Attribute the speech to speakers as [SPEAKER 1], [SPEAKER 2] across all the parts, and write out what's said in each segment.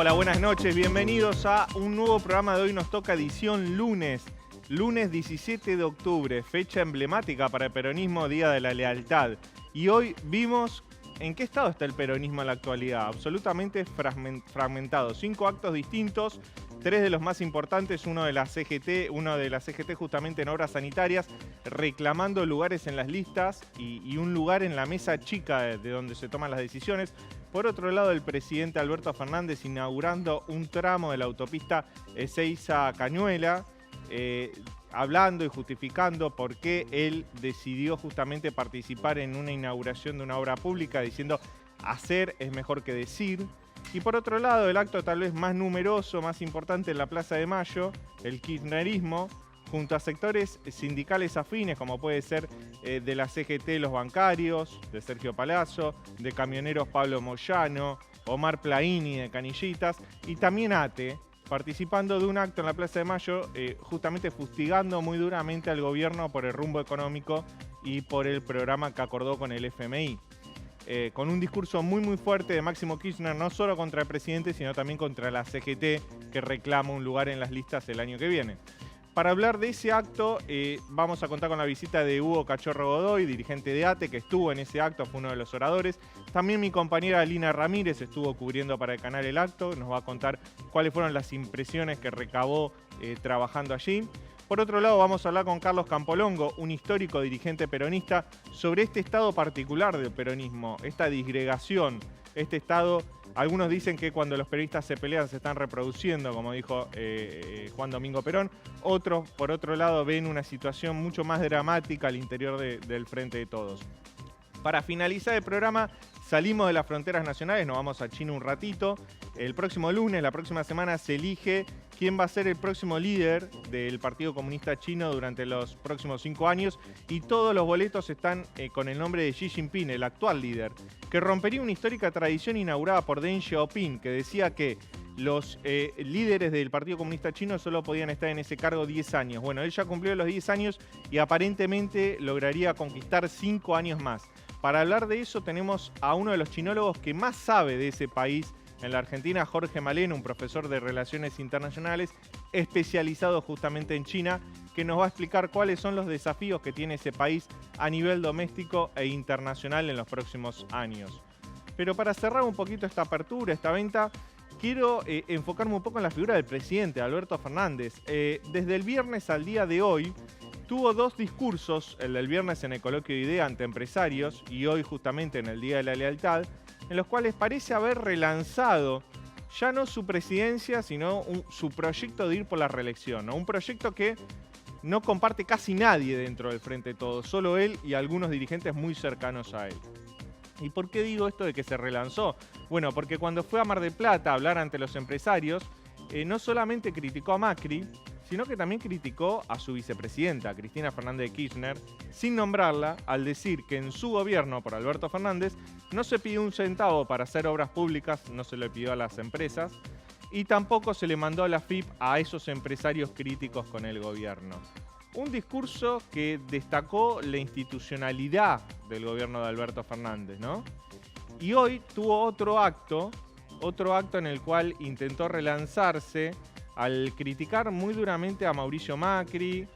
[SPEAKER 1] Hola, buenas noches, bienvenidos a un nuevo programa de Hoy Nos Toca, edición lunes 17 de octubre, fecha emblemática para el peronismo, Día de la Lealtad. Y hoy vimos en qué estado está el peronismo en la actualidad, absolutamente fragmentado. 5 actos distintos, 3 de los más importantes, uno de la CGT justamente en obras sanitarias, reclamando lugares en las listas y un lugar en la mesa chica de donde se toman las decisiones. Por otro lado, el presidente Alberto Fernández inaugurando un tramo de la autopista Ezeiza-Cañuela, hablando y justificando por qué él decidió justamente participar en una inauguración de una obra pública, diciendo hacer es mejor que decir. Y por otro lado, el acto tal vez más numeroso, más importante en la Plaza de Mayo, el kirchnerismo, junto a sectores sindicales afines, como puede ser de la CGT Los Bancarios, de Sergio Palazzo, de Camioneros Pablo Moyano, Omar Plaini de Canillitas, y también ATE, participando de un acto en la Plaza de Mayo, justamente fustigando muy duramente al gobierno por el rumbo económico y por el programa que acordó con el FMI. Con un discurso muy fuerte de Máximo Kirchner, no solo contra el presidente, sino también contra la CGT, que reclama un lugar en las listas el año que viene. Para hablar de ese acto, vamos a contar con la visita de Hugo Cachorro Godoy, dirigente de ATE, que estuvo en ese acto, fue uno de los oradores. También mi compañera Lina Ramírez estuvo cubriendo para el canal el acto, nos va a contar cuáles fueron las impresiones que recabó trabajando allí. Por otro lado, vamos a hablar con Carlos Campolongo, un histórico dirigente peronista, sobre este estado particular del peronismo, esta disgregación, este estado. Algunos dicen que cuando los peronistas se pelean se están reproduciendo, como dijo Juan Domingo Perón. Otros, por otro lado, ven una situación mucho más dramática al interior del Frente de Todos. Para finalizar el programa, salimos de las fronteras nacionales, nos vamos a China un ratito. El próximo lunes, la próxima semana, se elige quién va a ser el próximo líder del Partido Comunista Chino durante los próximos 5 años, y todos los boletos están con el nombre de Xi Jinping, el actual líder, que rompería una histórica tradición inaugurada por Deng Xiaoping, que decía que los líderes del Partido Comunista Chino solo podían estar en ese cargo 10 años. Bueno, él ya cumplió los 10 años y aparentemente lograría conquistar 5 años más. Para hablar de eso tenemos a uno de los chinólogos que más sabe de ese país en la Argentina, Jorge Maleno, un profesor de Relaciones Internacionales especializado justamente en China, que nos va a explicar cuáles son los desafíos que tiene ese país a nivel doméstico e internacional en los próximos años. Pero para cerrar un poquito esta apertura, esta venta, quiero enfocarme un poco en la figura del presidente, Alberto Fernández. Desde el viernes al día de hoy, tuvo 2 discursos, el del viernes en el coloquio de IDEA ante empresarios y hoy justamente en el Día de la Lealtad, en los cuales parece haber relanzado ya no su presidencia, sino su proyecto de ir por la reelección, ¿no? Un proyecto que no comparte casi nadie dentro del Frente de Todos, solo él y algunos dirigentes muy cercanos a él. ¿Y por qué digo esto de que se relanzó? Bueno, porque cuando fue a Mar del Plata a hablar ante los empresarios, no solamente criticó a Macri, sino que también criticó a su vicepresidenta, Cristina Fernández de Kirchner, sin nombrarla, al decir que en su gobierno, por Alberto Fernández, no se pidió un centavo para hacer obras públicas, no se le pidió a las empresas, y tampoco se le mandó a la FIP a esos empresarios críticos con el gobierno. Un discurso que destacó la institucionalidad del gobierno de Alberto Fernández, ¿no? Y hoy tuvo otro acto en el cual intentó relanzarse al criticar muy duramente a Mauricio Macri,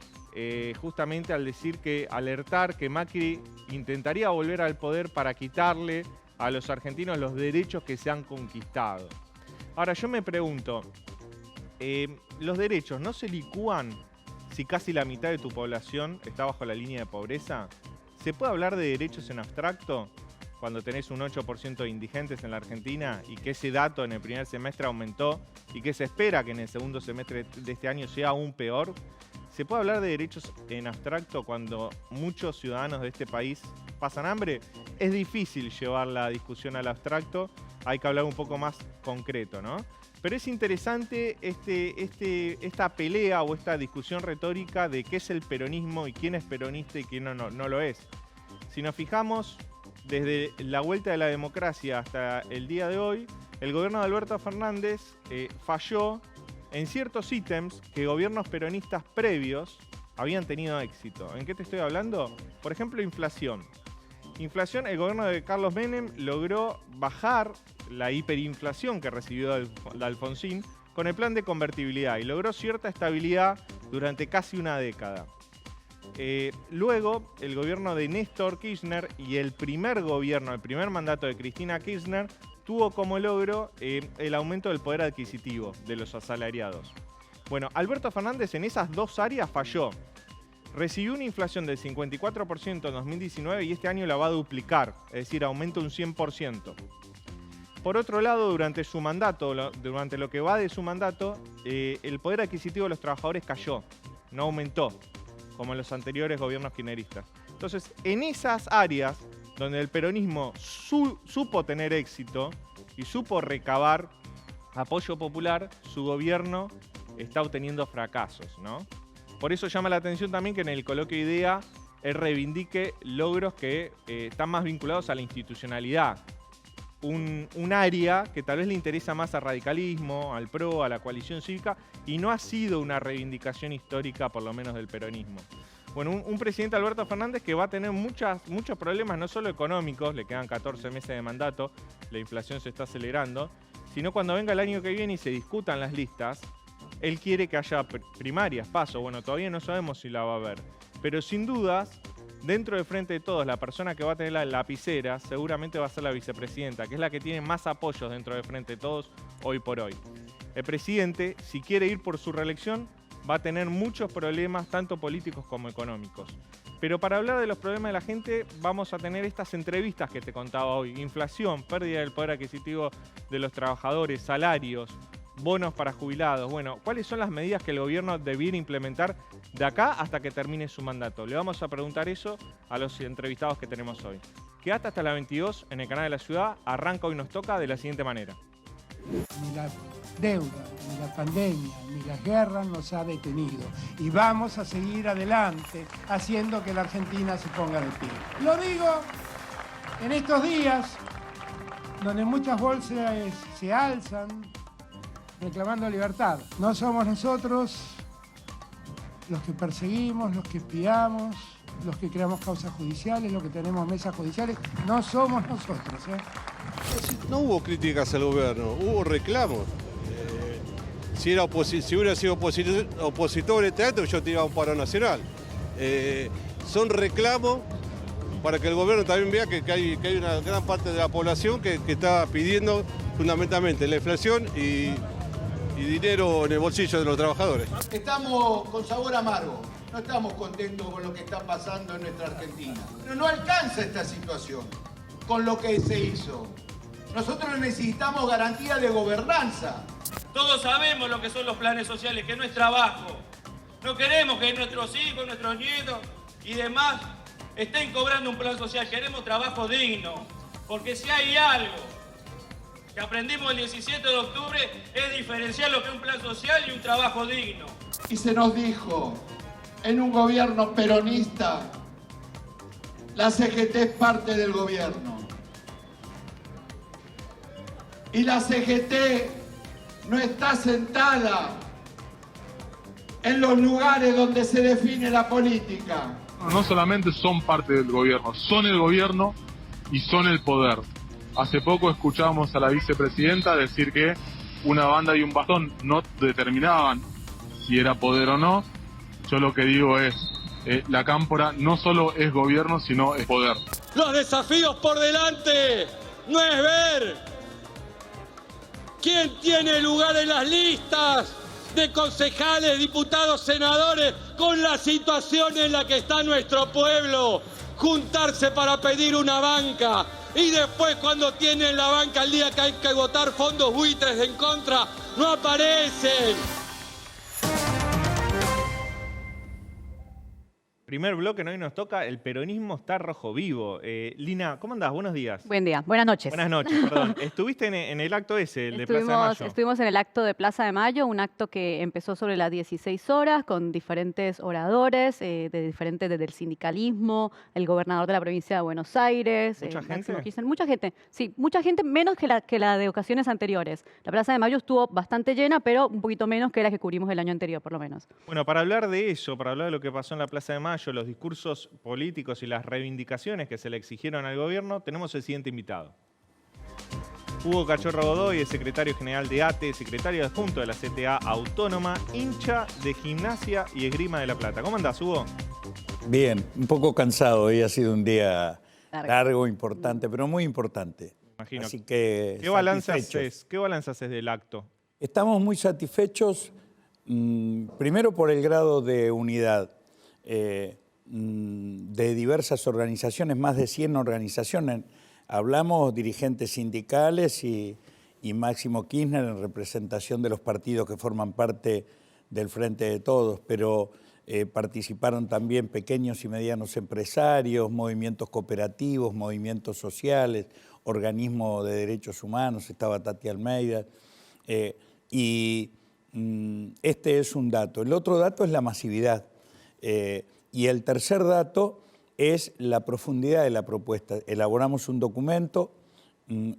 [SPEAKER 1] justamente al decir alertar que Macri intentaría volver al poder para quitarle a los argentinos los derechos que se han conquistado. Ahora yo me pregunto, ¿los derechos no se licúan si casi la mitad de tu población está bajo la línea de pobreza? ¿Se puede hablar de derechos en abstracto cuando tenés un 8% de indigentes en la Argentina y que ese dato en el primer semestre aumentó y que se espera que en el segundo semestre de este año sea aún peor? ¿Se puede hablar de derechos en abstracto cuando muchos ciudadanos de este país pasan hambre? Es difícil llevar la discusión al abstracto, hay que hablar un poco más concreto, ¿no? Pero es interesante esta pelea o esta discusión retórica de qué es el peronismo y quién es peronista y quién no lo es. Si nos fijamos, desde la vuelta de la democracia hasta el día de hoy, el gobierno de Alberto Fernández falló en ciertos ítems que gobiernos peronistas previos habían tenido éxito. ¿En qué te estoy hablando? Por ejemplo, inflación. Inflación, el gobierno de Carlos Menem logró bajar la hiperinflación que recibió de Alfonsín con el plan de convertibilidad y logró cierta estabilidad durante casi una década. Luego, el gobierno de Néstor Kirchner y el primer mandato de Cristina Kirchner tuvo como logro el aumento del poder adquisitivo de los asalariados. Bueno, Alberto Fernández en esas dos áreas falló. Recibió una inflación del 54% en 2019 y este año la va a duplicar, es decir, aumenta un 100%. Por otro lado, durante su mandato, durante lo que va de su mandato, el poder adquisitivo de los trabajadores cayó, no aumentó, como en los anteriores gobiernos kirchneristas. Entonces, en esas áreas donde el peronismo supo tener éxito y supo recabar apoyo popular, su gobierno está obteniendo fracasos, ¿no? Por eso llama la atención también que en el coloquio IDEA él reivindique logros que están más vinculados a la institucionalidad. Un área que tal vez le interesa más al radicalismo, al PRO, a la coalición cívica, y no ha sido una reivindicación histórica, por lo menos del peronismo. Bueno, un presidente Alberto Fernández que va a tener muchos problemas, no solo económicos, le quedan 14 meses de mandato, la inflación se está acelerando, sino cuando venga el año que viene y se discutan las listas, él quiere que haya primarias, paso. Bueno, todavía no sabemos si la va a haber. Pero sin dudas, dentro de Frente de Todos, la persona que va a tener la lapicera seguramente va a ser la vicepresidenta, que es la que tiene más apoyos dentro de Frente de Todos hoy por hoy. El presidente, si quiere ir por su reelección, va a tener muchos problemas, tanto políticos como económicos. Pero para hablar de los problemas de la gente, vamos a tener estas entrevistas que te contaba hoy. Inflación, pérdida del poder adquisitivo de los trabajadores, salarios, bonos para jubilados. Bueno, ¿cuáles son las medidas que el gobierno debiera implementar de acá hasta que termine su mandato? Le vamos a preguntar eso a los entrevistados que tenemos hoy. Quédate hasta las 22 en el canal de la ciudad. Arranca Hoy Nos Toca de la siguiente manera.
[SPEAKER 2] Ni la deuda, ni la pandemia, ni la guerra nos ha detenido. Y vamos a seguir adelante haciendo que la Argentina se ponga de pie. Lo digo en estos días donde muchas bolsas se alzan reclamando libertad. No somos nosotros los que perseguimos, los que espiamos, los que creamos causas judiciales, los que tenemos mesas judiciales. No somos nosotros, ¿eh?
[SPEAKER 3] No hubo críticas al gobierno, hubo reclamos. Si hubiera sido opositor este acto, yo tiraba un paro nacional. Son reclamos para que el gobierno también vea que hay una gran parte de la población que está pidiendo fundamentalmente la inflación y dinero en el bolsillo de los trabajadores.
[SPEAKER 4] Estamos con sabor amargo, no estamos contentos con lo que está pasando en nuestra Argentina. Pero no alcanza esta situación con lo que se hizo. Nosotros necesitamos garantía de gobernanza.
[SPEAKER 5] Todos sabemos lo que son los planes sociales, que no es trabajo. No queremos que nuestros hijos, nuestros nietos y demás estén cobrando un plan social. Queremos trabajo digno, porque si hay algo que aprendimos el 17 de octubre es diferenciar lo que es un plan social y un trabajo digno.
[SPEAKER 4] Y se nos dijo, en un gobierno peronista, la CGT es parte del gobierno. Y la CGT no está sentada en los lugares donde se define la política.
[SPEAKER 6] No solamente son parte del gobierno, son el gobierno y son el poder. Hace poco escuchábamos a la vicepresidenta decir que una banda y un bastón no determinaban si era poder o no. Yo lo que digo es, la cámpora no solo es gobierno, sino es poder.
[SPEAKER 7] Los desafíos por delante no es ver quién tiene lugar en las listas de concejales, diputados, senadores, con la situación en la que está nuestro pueblo. Juntarse para pedir una banca y después cuando tienen la banca el día que hay que votar fondos buitres en contra, no aparecen.
[SPEAKER 1] Primer bloque, en Hoy Nos Toca, el peronismo está rojo vivo. Lina, ¿cómo andás? Buenos días.
[SPEAKER 8] Buen día, buenas noches.
[SPEAKER 1] Buenas noches, perdón. Estuviste en el acto ese, el de Plaza de Mayo.
[SPEAKER 8] Estuvimos en el acto de Plaza de Mayo, un acto que empezó sobre las 16 horas con diferentes oradores, desde el sindicalismo, el gobernador de la provincia de Buenos Aires.
[SPEAKER 1] ¿Mucha gente?
[SPEAKER 8] Mucha gente, sí, mucha gente, menos que la de ocasiones anteriores. La Plaza de Mayo estuvo bastante llena, pero un poquito menos que la que cubrimos el año anterior, por lo menos.
[SPEAKER 1] Bueno, para hablar de eso, para hablar de lo que pasó en la Plaza de Mayo, los discursos políticos y las reivindicaciones que se le exigieron al gobierno, tenemos el siguiente invitado. Hugo Cachorro Godoy es secretario general de ATE, secretario adjunto de la CTA Autónoma, hincha de Gimnasia y Esgrima de La Plata. ¿Cómo andás, Hugo?
[SPEAKER 9] Bien, un poco cansado. Hoy ha sido un día largo, importante, pero muy importante.
[SPEAKER 1] Imagino.
[SPEAKER 9] Así que
[SPEAKER 1] ¿Qué balance haces del acto?
[SPEAKER 9] Estamos muy satisfechos, primero por el grado de unidad de diversas organizaciones, más de 100 organizaciones. Hablamos dirigentes sindicales y Máximo Kirchner en representación de los partidos que forman parte del Frente de Todos, pero participaron también pequeños y medianos empresarios, movimientos cooperativos, movimientos sociales, organismos de derechos humanos, estaba Tati Almeida, y este es un dato. El otro dato es la masividad, y el tercer dato es la profundidad de la propuesta. Elaboramos un documento,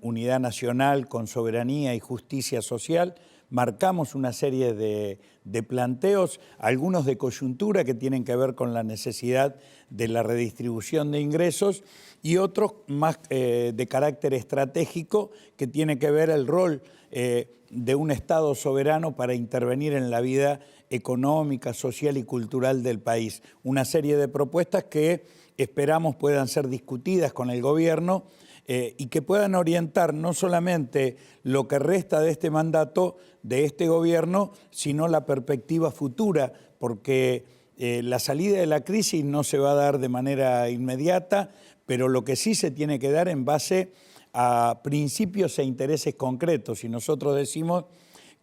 [SPEAKER 9] Unidad Nacional con Soberanía y Justicia Social, marcamos una serie de planteos, algunos de coyuntura que tienen que ver con la necesidad de la redistribución de ingresos y otros más de carácter estratégico que tiene que ver el rol de un Estado soberano para intervenir en la vida económica, social y cultural del país. Una serie de propuestas que esperamos puedan ser discutidas con el gobierno y que puedan orientar no solamente lo que resta de este mandato de este gobierno, sino la perspectiva futura, porque la salida de la crisis no se va a dar de manera inmediata, pero lo que sí se tiene que dar en base a principios e intereses concretos. Y nosotros decimos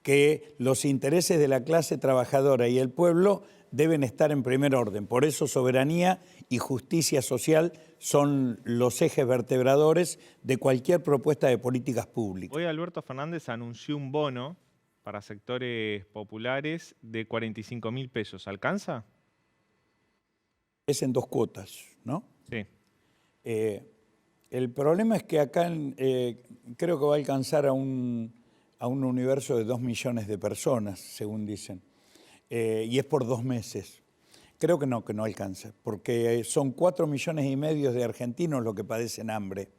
[SPEAKER 9] que los intereses de la clase trabajadora y el pueblo deben estar en primer orden. Por eso soberanía y justicia social son los ejes vertebradores de cualquier propuesta de políticas públicas.
[SPEAKER 1] Hoy Alberto Fernández anunció un bono para sectores populares de 45.000 pesos. ¿Alcanza?
[SPEAKER 9] Es en 2 cuotas, ¿no?
[SPEAKER 1] Sí.
[SPEAKER 9] El problema es que acá creo que va a alcanzar a un universo de 2 millones de personas, según dicen. Y es por 2 meses. Creo que no alcanza, porque son 4,5 millones de argentinos los que padecen hambre.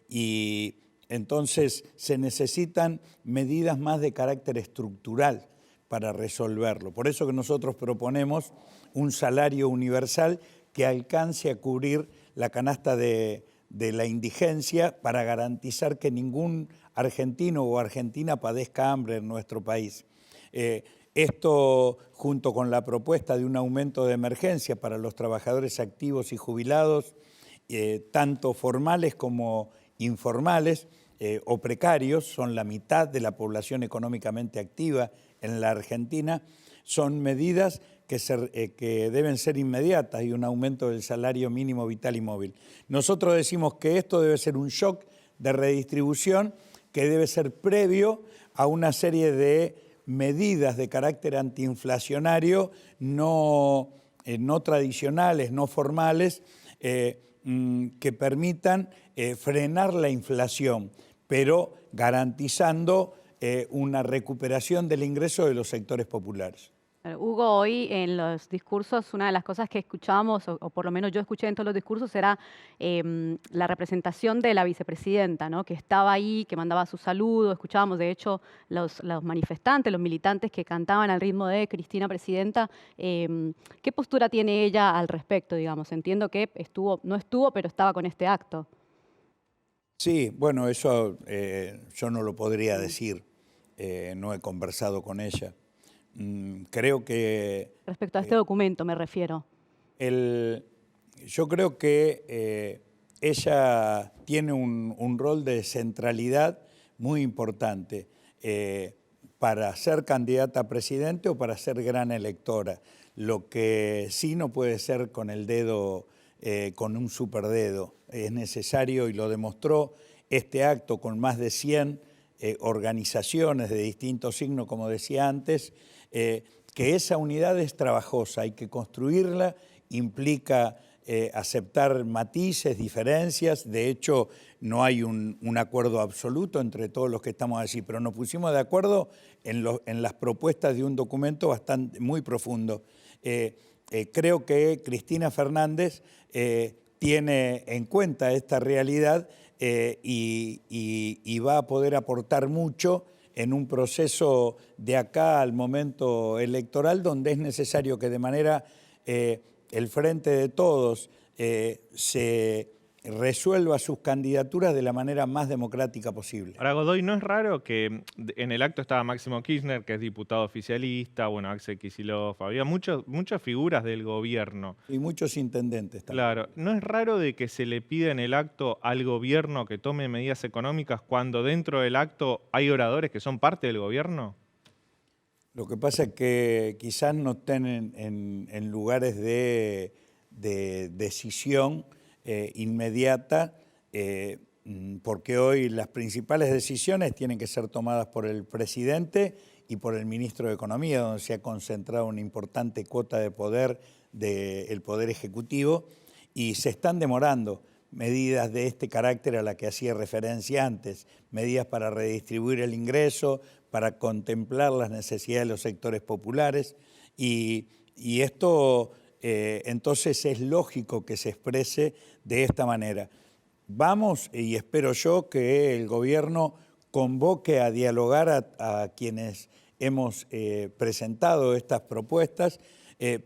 [SPEAKER 9] Y entonces se necesitan medidas más de carácter estructural para resolverlo. Por eso que nosotros proponemos un salario universal que alcance a cubrir la canasta de la indigencia para garantizar que ningún argentino o argentina padezca hambre en nuestro país. Esto, junto con la propuesta de un aumento de emergencia para los trabajadores activos y jubilados, tanto formales como informales o precarios, son la mitad de la población económicamente activa en la Argentina, son medidas que deben ser inmediatas y un aumento del salario mínimo vital y móvil. Nosotros decimos que esto debe ser un shock de redistribución que debe ser previo a una serie de medidas de carácter antiinflacionario no tradicionales, no formales, que permitan frenar la inflación, pero garantizando una recuperación del ingreso de los sectores populares.
[SPEAKER 8] Hugo, hoy en los discursos, una de las cosas que escuchábamos, o por lo menos yo escuché en todos los discursos, era la representación de la vicepresidenta, ¿no? Que estaba ahí, que mandaba su saludo. Escuchábamos, de hecho, los manifestantes, los militantes que cantaban al ritmo de Cristina Presidenta. ¿Qué postura tiene ella al respecto, digamos? Entiendo que no estuvo, pero estaba con este acto.
[SPEAKER 9] Sí, bueno, eso yo no lo podría decir. No he conversado con ella. Creo que...
[SPEAKER 8] Respecto a este documento me refiero.
[SPEAKER 9] Yo creo que ella tiene un rol de centralidad muy importante para ser candidata a presidente o para ser gran electora. Lo que sí no puede ser con el dedo, con un superdedo. Es necesario, y lo demostró este acto con más de 100 organizaciones de distintos signos, como decía antes, que esa unidad es trabajosa, hay que construirla, implica aceptar matices, diferencias. De hecho, no hay un acuerdo absoluto entre todos los que estamos allí, pero nos pusimos de acuerdo en las propuestas de un documento muy profundo. Creo que Cristina Fernández tiene en cuenta esta realidad y va a poder aportar mucho en un proceso de acá al momento electoral, donde es necesario que de manera el Frente de Todos se resuelva sus candidaturas de la manera más democrática posible.
[SPEAKER 1] Ahora, Godoy, ¿no es raro que en el acto estaba Máximo Kirchner, que es diputado oficialista, bueno, Axel Kicillof, había muchas figuras del gobierno?
[SPEAKER 9] Y muchos intendentes también.
[SPEAKER 1] Claro, ¿no es raro de que se le pida en el acto al gobierno que tome medidas económicas cuando dentro del acto hay oradores que son parte del gobierno?
[SPEAKER 9] Lo que pasa es que quizás no estén en lugares de decisión inmediata, porque hoy las principales decisiones tienen que ser tomadas por el presidente y por el ministro de Economía, donde se ha concentrado una importante cuota de poder del Poder Ejecutivo, y se están demorando medidas de este carácter a la que hacía referencia antes, medidas para redistribuir el ingreso, para contemplar las necesidades de los sectores populares, y esto entonces es lógico que se exprese de esta manera. Vamos, y espero yo, que el gobierno convoque a dialogar a quienes hemos presentado estas propuestas.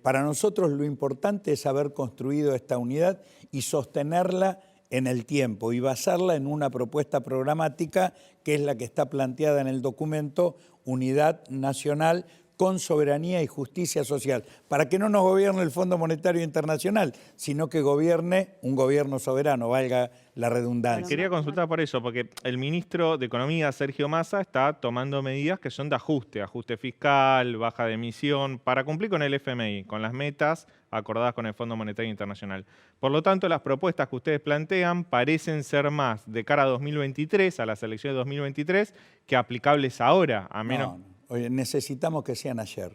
[SPEAKER 9] Para nosotros lo importante es haber construido esta unidad y sostenerla en el tiempo y basarla en una propuesta programática que es la que está planteada en el documento Unidad Nacional con Soberanía y Justicia Social, para que no nos gobierne el Fondo Monetario Internacional, sino que gobierne un gobierno soberano, valga la redundancia.
[SPEAKER 1] Quería consultar por eso, porque el ministro de Economía, Sergio Massa, está tomando medidas que son de ajuste fiscal, baja de emisión, para cumplir con el FMI, con las metas acordadas con el Fondo Monetario Internacional. Por lo tanto, las propuestas que ustedes plantean parecen ser más de cara a 2023, a las elecciones de 2023, que aplicables ahora, a menos...
[SPEAKER 9] No. Oye, necesitamos que sean ayer.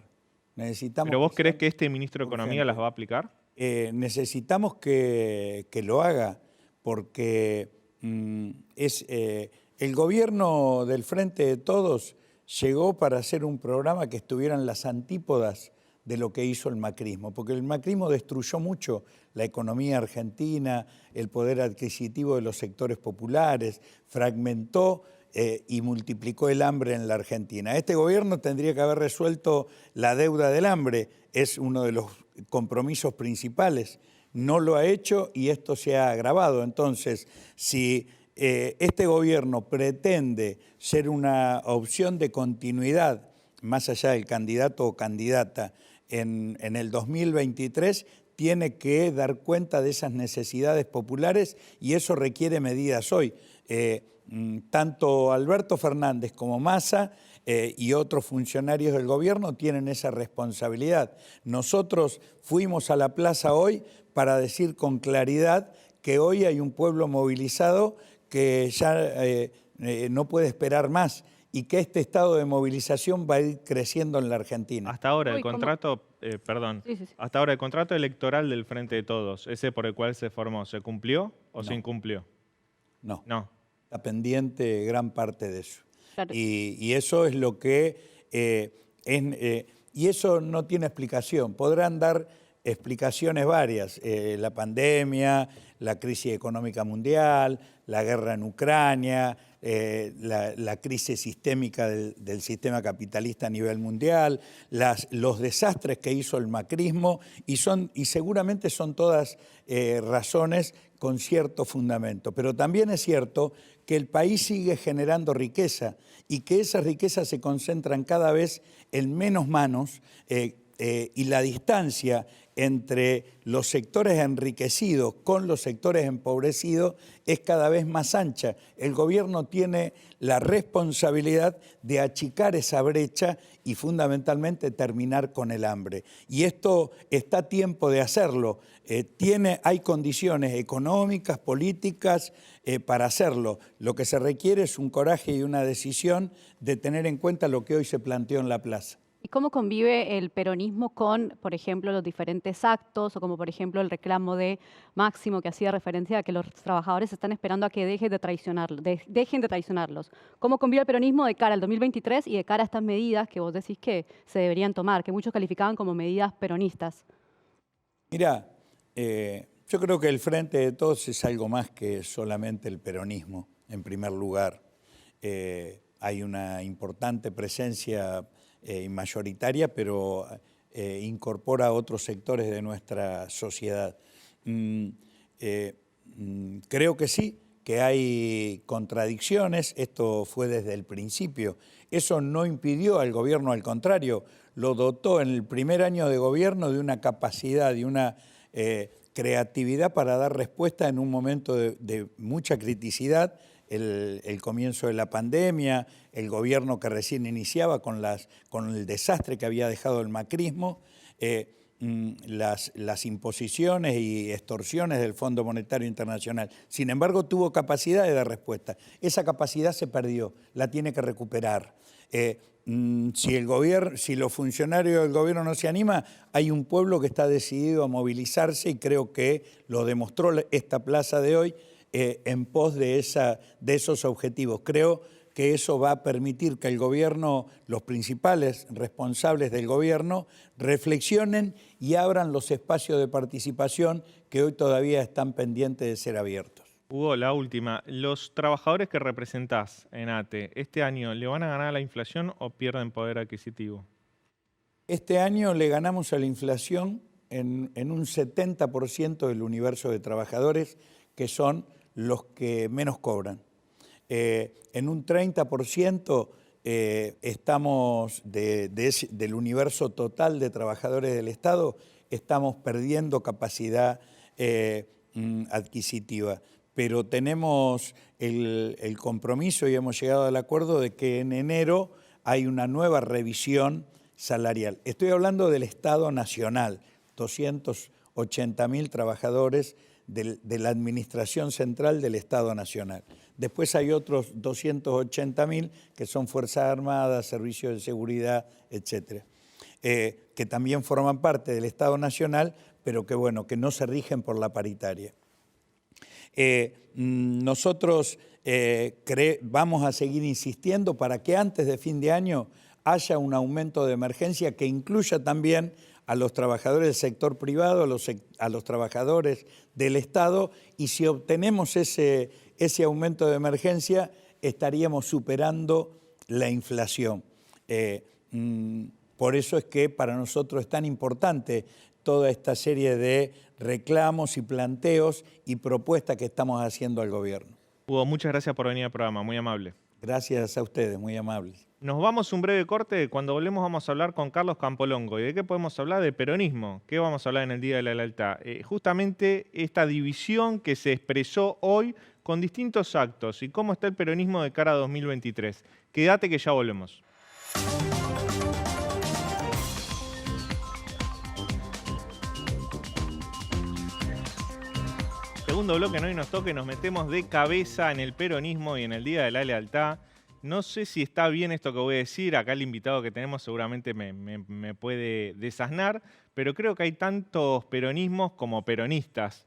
[SPEAKER 1] ¿Pero vos crees que este ministro de Economía las va a aplicar?
[SPEAKER 9] Necesitamos que lo haga, porque el gobierno del Frente de Todos llegó para hacer un programa que estuviera en las antípodas de lo que hizo el macrismo, porque el macrismo destruyó mucho la economía argentina, el poder adquisitivo de los sectores populares, fragmentó y multiplicó el hambre en la Argentina. Este gobierno tendría que haber resuelto la deuda del hambre, es uno de los compromisos principales. No lo ha hecho y esto se ha agravado. Entonces, si este gobierno pretende ser una opción de continuidad, más allá del candidato o candidata, en el 2023, tiene que dar cuenta de esas necesidades populares y eso requiere medidas hoy. Tanto Alberto Fernández como Massa y otros funcionarios del gobierno tienen esa responsabilidad. Nosotros fuimos a la plaza hoy para decir con claridad que hoy hay un pueblo movilizado que ya no puede esperar más y que este estado de movilización va a ir creciendo en la Argentina.
[SPEAKER 1] Hasta ahora el contrato, hasta ahora el contrato electoral del Frente de Todos, ese por el cual se formó, ¿se cumplió o se incumplió?
[SPEAKER 9] No.
[SPEAKER 1] No.
[SPEAKER 9] Está pendiente gran parte de eso.
[SPEAKER 8] Claro.
[SPEAKER 9] Y eso es lo que y eso no tiene explicación. Podrán dar explicaciones varias, la pandemia, la crisis económica mundial, la guerra en Ucrania, la crisis sistémica del sistema capitalista a nivel mundial, los desastres que hizo el macrismo, y seguramente son todas razones con cierto fundamento. Pero también es cierto que el país sigue generando riqueza y que esas riquezas se concentran cada vez en menos manos y la distancia entre los sectores enriquecidos con los sectores empobrecidos es cada vez más ancha. El gobierno tiene la responsabilidad de achicar esa brecha y fundamentalmente terminar con el hambre. Y esto está a tiempo de hacerlo. Hay condiciones económicas, políticas para hacerlo. Lo que se requiere es un coraje y una decisión de tener en cuenta lo que hoy se planteó en la plaza.
[SPEAKER 8] ¿Y cómo convive el peronismo con, por ejemplo, los diferentes actos o como, por ejemplo, el reclamo de Máximo que hacía referencia a que los trabajadores están esperando a que dejen de traicionarlos? ¿Cómo convive el peronismo de cara al 2023 y de cara a estas medidas que vos decís que se deberían tomar, que muchos calificaban como medidas peronistas?
[SPEAKER 9] Mirá, Yo creo que el Frente de Todos es algo más que solamente el peronismo, en primer lugar. Hay una importante presencia mayoritaria, pero incorpora a otros sectores de nuestra sociedad. Creo que sí, que hay contradicciones, esto fue desde el principio. Eso no impidió al gobierno, al contrario, lo dotó en el primer año de gobierno de una capacidad y una creatividad para dar respuesta en un momento de mucha criticidad, el comienzo de la pandemia, el gobierno que recién iniciaba con el desastre que había dejado el macrismo, las imposiciones y extorsiones del Fondo Monetario Internacional. Sin embargo, tuvo capacidad de dar respuesta. Esa capacidad se perdió, la tiene que recuperar. Si los funcionarios del gobierno no se animan, hay un pueblo que está decidido a movilizarse y creo que lo demostró esta plaza de hoy en pos de esos objetivos. Creo que eso va a permitir que el gobierno, los principales responsables del gobierno, reflexionen y abran los espacios de participación que hoy todavía están pendientes de ser abiertos.
[SPEAKER 1] Hugo, la última. ¿Los trabajadores que representás en ATE este año le van a ganar a la inflación o pierden poder adquisitivo?
[SPEAKER 9] Este año le ganamos a la inflación en un 70% del universo de trabajadores, que son los que menos cobran. En un 30% estamos del universo total de trabajadores del Estado, estamos perdiendo capacidad adquisitiva. Pero tenemos el compromiso y hemos llegado al acuerdo de que en enero hay una nueva revisión salarial. Estoy hablando del Estado Nacional, 280.000 trabajadores de la Administración Central del Estado Nacional. Después hay otros 280.000 que son Fuerzas Armadas, Servicios de Seguridad, etcétera, que también forman parte del Estado Nacional, pero que no se rigen por la paritaria. Nosotros vamos a seguir insistiendo para que antes de fin de año haya un aumento de emergencia que incluya también a los trabajadores del sector privado, a los trabajadores del Estado, y si obtenemos ese aumento de emergencia estaríamos superando la inflación. Por eso es que para nosotros es tan importante toda esta serie de reclamos y planteos y propuestas que estamos haciendo al gobierno.
[SPEAKER 1] Hugo, muchas gracias por venir al programa, muy amable.
[SPEAKER 9] Gracias a ustedes, muy amables.
[SPEAKER 1] Nos vamos a un breve corte. Cuando volvemos vamos a hablar con Carlos Campolongo. ¿Y de qué podemos hablar? De peronismo. ¿Qué vamos a hablar en el Día de la Lealtad? Justamente esta división que se expresó hoy con distintos actos y cómo está el peronismo de cara a 2023. Quédate que ya volvemos. Segundo bloque, no hoy nos toca, nos metemos de cabeza en el peronismo y en el Día de la Lealtad. No sé si está bien esto que voy a decir, acá el invitado que tenemos seguramente me puede desasnar, pero creo que hay tantos peronismos como peronistas.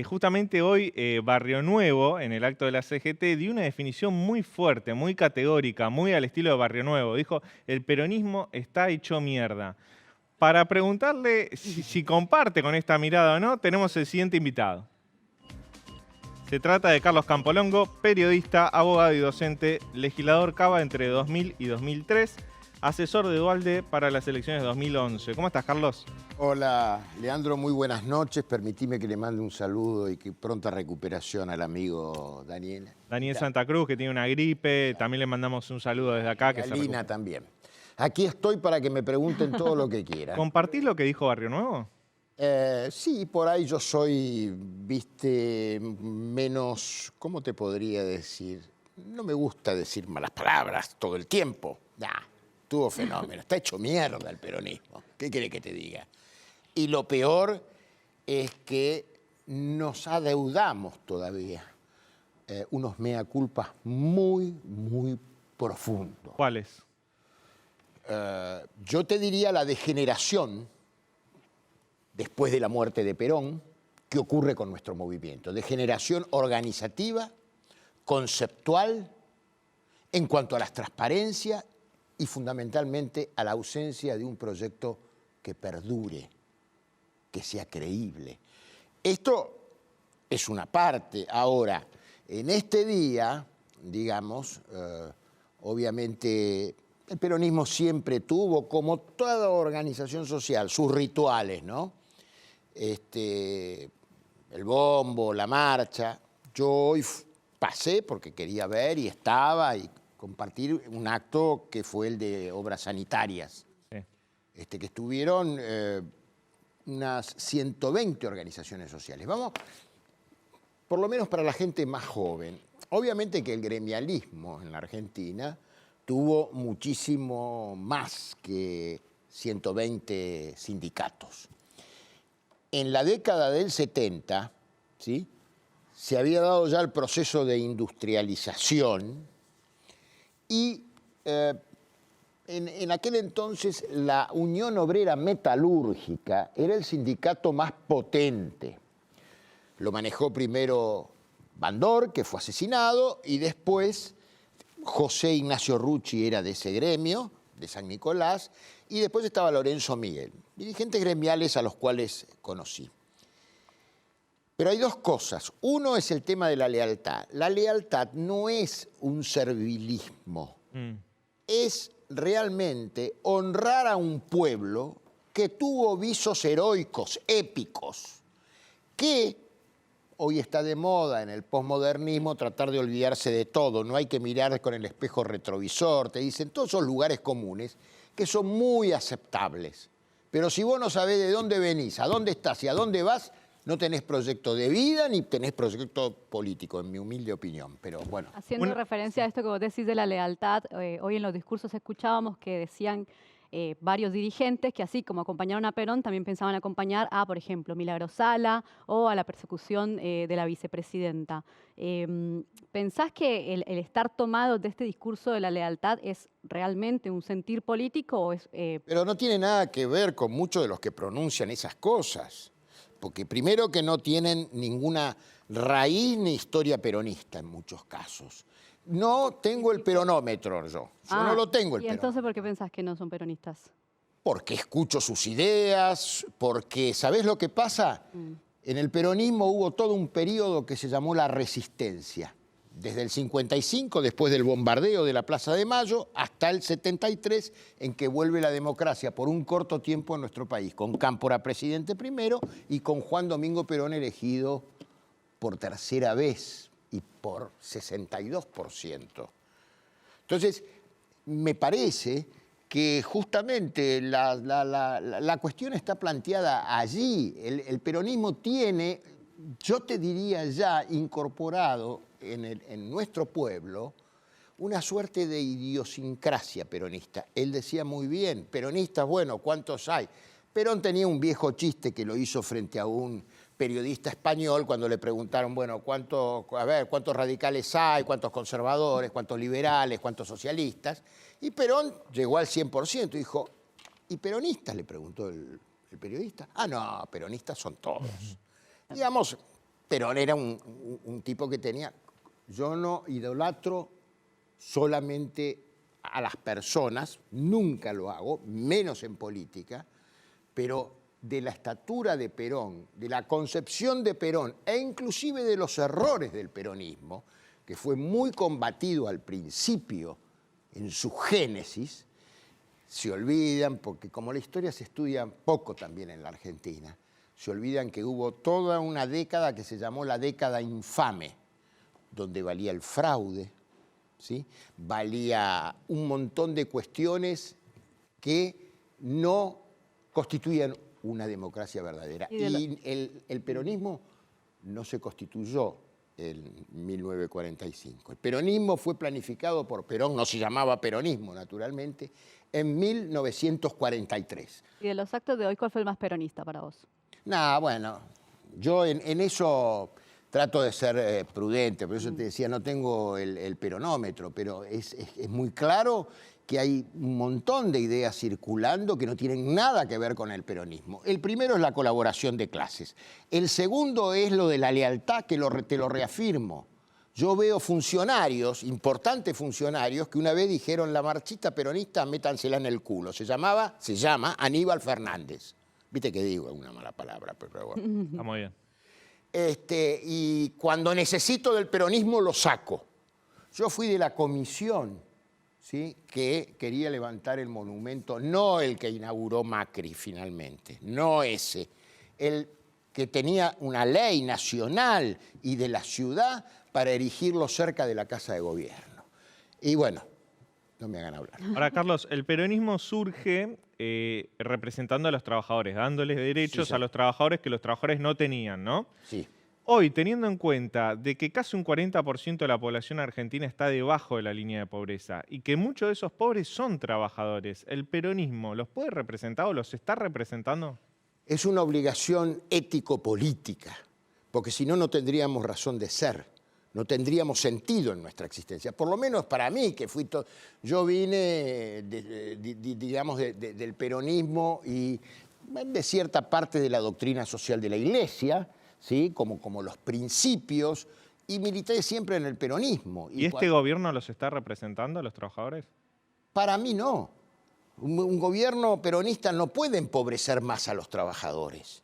[SPEAKER 1] Justamente hoy Barrio Nuevo, en el acto de la CGT, dio una definición muy fuerte, muy categórica, muy al estilo de Barrio Nuevo. Dijo, el peronismo está hecho mierda. Para preguntarle si comparte con esta mirada o no, tenemos el siguiente invitado. Se trata de Carlos Campolongo, periodista, abogado y docente, legislador Cava entre 2000 y 2003, asesor de Duhalde para las elecciones de 2011. ¿Cómo estás, Carlos?
[SPEAKER 10] Hola, Leandro, muy buenas noches. Permitime que le mande un saludo y que pronta recuperación al amigo Daniel.
[SPEAKER 1] Daniel Santa Cruz, que tiene una gripe. También le mandamos un saludo desde acá.
[SPEAKER 10] Y a Lina también. Aquí estoy para que me pregunten todo lo que quieran.
[SPEAKER 1] ¿Compartís lo que dijo Barrio Nuevo?
[SPEAKER 10] Sí, por ahí yo soy, menos, ¿cómo te podría decir? No me gusta decir malas palabras todo el tiempo. Tuvo fenómeno, está hecho mierda el peronismo. ¿Qué quiere que te diga? Y lo peor es que nos adeudamos todavía unos mea culpas muy, muy profundos.
[SPEAKER 1] ¿Cuáles?
[SPEAKER 10] Yo te diría la degeneración después de la muerte de Perón, ¿qué ocurre con nuestro movimiento? Degeneración organizativa, conceptual, en cuanto a la transparencia y fundamentalmente a la ausencia de un proyecto que perdure, que sea creíble. Esto es una parte. Ahora, en este día, digamos, obviamente el peronismo siempre tuvo, como toda organización social, sus rituales, ¿no? El bombo, la marcha. Yo hoy pasé porque quería ver y estaba y compartir un acto que fue el de obras sanitarias, que estuvieron unas 120 organizaciones sociales. Vamos, por lo menos para la gente más joven. Obviamente que el gremialismo en la Argentina tuvo muchísimo más que 120 sindicatos. En la década del 70, ¿sí?, se había dado ya el proceso de industrialización y en aquel entonces la Unión Obrera Metalúrgica era el sindicato más potente. Lo manejó primero Bandor, que fue asesinado, y después José Ignacio Rucci era de ese gremio, de San Nicolás, y después estaba Lorenzo Miguel, dirigentes gremiales a los cuales conocí. Pero hay dos cosas. Uno es el tema de la lealtad. La lealtad no es un servilismo, es realmente honrar a un pueblo que tuvo visos heroicos, épicos, que hoy está de moda en el posmodernismo tratar de olvidarse de todo. No hay que mirar con el espejo retrovisor, te dicen todos esos lugares comunes que son muy aceptables. Pero si vos no sabés de dónde venís, a dónde estás y a dónde vas, no tenés proyecto de vida ni tenés proyecto político, en mi humilde opinión, pero bueno.
[SPEAKER 8] Haciendo referencia a esto que vos decís de la lealtad, hoy en los discursos escuchábamos que decían varios dirigentes que así como acompañaron a Perón, también pensaban acompañar a, por ejemplo, Milagros Sala o a la persecución de la vicepresidenta. ¿Pensás que el estar tomado de este discurso de la lealtad es realmente un sentir político o es...?
[SPEAKER 10] Pero no tiene nada que ver con muchos de los que pronuncian esas cosas. Porque primero que no tienen ninguna raíz ni historia peronista en muchos casos. No tengo el peronómetro yo no lo tengo el peronómetro.
[SPEAKER 8] ¿Y entonces por qué pensás que no son peronistas?
[SPEAKER 10] Porque escucho sus ideas, porque ¿sabés lo que pasa? En el peronismo hubo todo un periodo que se llamó la resistencia. Desde el 55, después del bombardeo de la Plaza de Mayo, hasta el 73, en que vuelve la democracia por un corto tiempo en nuestro país, con Cámpora presidente primero y con Juan Domingo Perón elegido por tercera vez y por 62%. Entonces, me parece que justamente la cuestión está planteada allí. El peronismo tiene, yo te diría ya, incorporado en nuestro pueblo una suerte de idiosincrasia peronista. Él decía muy bien, peronistas, bueno, ¿cuántos hay? Perón tenía un viejo chiste que lo hizo frente a un periodista español cuando le preguntaron, bueno, ¿cuántos radicales hay? ¿Cuántos conservadores? ¿Cuántos liberales? ¿Cuántos socialistas? Y Perón llegó al 100% y dijo, ¿y peronistas? Le preguntó el periodista. Ah, no, peronistas son todos. Digamos, Perón era un tipo que tenía... Yo no idolatro solamente a las personas, nunca lo hago, menos en política, pero de la estatura de Perón, de la concepción de Perón e inclusive de los errores del peronismo, que fue muy combatido al principio en su génesis, se olvidan, porque como la historia se estudia poco también en la Argentina, se olvidan que hubo toda una década que se llamó la década infame, donde valía el fraude, ¿sí? Valía un montón de cuestiones que no constituían una democracia verdadera. Y el peronismo no se constituyó en 1945. El peronismo fue planificado por Perón, no se llamaba peronismo, naturalmente, en 1943.
[SPEAKER 8] ¿Y de los actos de hoy, cuál fue el más peronista para vos?
[SPEAKER 10] Bueno, yo en eso trato de ser prudente, por eso te decía, no tengo el peronómetro, pero es muy claro que hay un montón de ideas circulando que no tienen nada que ver con el peronismo. El primero es la colaboración de clases. El segundo es lo de la lealtad, que te lo reafirmo. Yo veo funcionarios, importantes funcionarios, que una vez dijeron la marchita peronista, métansela en el culo. Se llama Aníbal Fernández. Viste que digo, es una mala palabra, pero bueno.
[SPEAKER 1] Está muy bien.
[SPEAKER 10] y cuando necesito del peronismo lo saco. Yo fui de la comisión, ¿sí?, que quería levantar el monumento, no el que inauguró Macri finalmente, no ese, el que tenía una ley nacional y de la ciudad para erigirlo cerca de la Casa de Gobierno. Y bueno, no me hagan hablar.
[SPEAKER 1] Ahora, Carlos, el peronismo surge representando a los trabajadores, dándoles derechos
[SPEAKER 10] Sí,
[SPEAKER 1] a los trabajadores que los trabajadores no tenían, ¿no?
[SPEAKER 10] Sí.
[SPEAKER 1] Hoy, teniendo en cuenta de que casi un 40% de la población argentina está debajo de la línea de pobreza y que muchos de esos pobres son trabajadores, ¿el peronismo los puede representar o los está representando?
[SPEAKER 10] Es una obligación ético-política, porque si no, no tendríamos razón de ser, no tendríamos sentido en nuestra existencia. Por lo menos para mí, que yo vine, digamos, del peronismo y de cierta parte de la doctrina social de la Iglesia, ¿sí?, como los principios, y milité siempre en el peronismo.
[SPEAKER 1] ¿Y este gobierno los está representando a los trabajadores?
[SPEAKER 10] Para mí no. Un gobierno peronista no puede empobrecer más a los trabajadores.